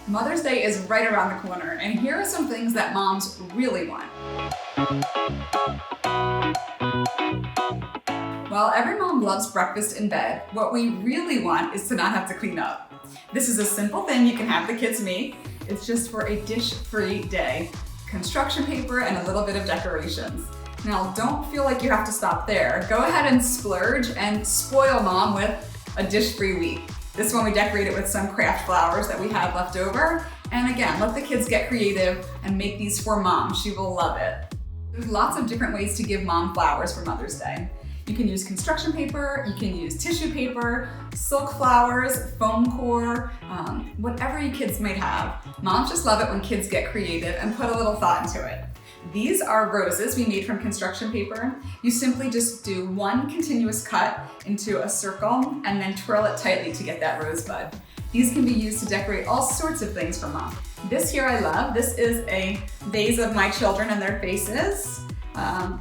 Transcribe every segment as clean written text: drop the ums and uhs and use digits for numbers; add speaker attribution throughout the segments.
Speaker 1: Mother's Day is right around the corner, and here are some things that moms really want. While every mom loves breakfast in bed, what we really want is to not have to clean up. This is a simple thing you can have the kids make. It's just for a dish-free day. Construction paper and a little bit of decorations. Now, don't feel like you have to stop there. Go ahead and splurge and spoil mom with a dish-free week. This one we decorate it with some craft flowers that we have left over. And again, let the kids get creative and make these for mom. She will love it. There's lots of different ways to give mom flowers for Mother's Day. You can use construction paper, you can use tissue paper, silk flowers, foam core, whatever your kids might have. Moms just love it when kids get creative and put a little thought into it. These are roses we made from construction paper. You simply just do one continuous cut into a circle and then twirl it tightly to get that rosebud. These can be used to decorate all sorts of things for mom. This here I love. This is a vase of my children and their faces.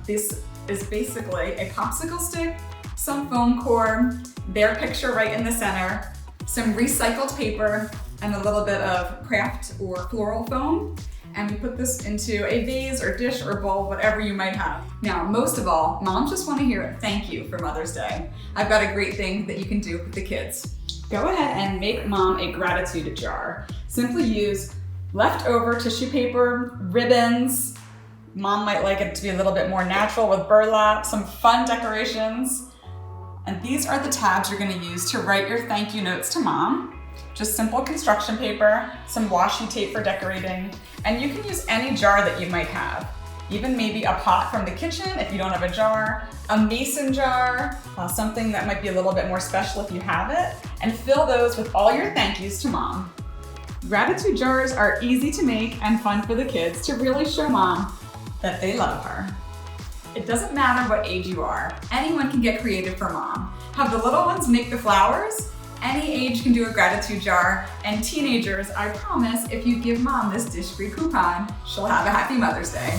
Speaker 1: This is basically a popsicle stick, some foam core, their picture right in the center, some recycled paper, and a little bit of craft or floral foam. And we put this into a vase or dish or bowl, whatever you might have. Now, most of all, moms just want to hear thank you for Mother's Day. I've got a great thing that you can do with the kids. Go ahead and make mom a gratitude jar. Simply use leftover tissue paper, ribbons. Mom might like it to be a little bit more natural with burlap, some fun decorations. And these are the tabs you're going to use to write your thank you notes to mom. Just simple construction paper, some washi tape for decorating, and you can use any jar that you might have. Even maybe a pot from the kitchen if you don't have a jar, a mason jar, something that might be a little bit more special if you have it, and fill those with all your thank yous to mom. Gratitude jars are easy to make and fun for the kids to really show mom that they love her. It doesn't matter what age you are, anyone can get creative for mom. Have the little ones make the flowers. Any age can do a gratitude jar, and teenagers, I promise, if you give mom this dish-free coupon, she'll have a happy Mother's Day.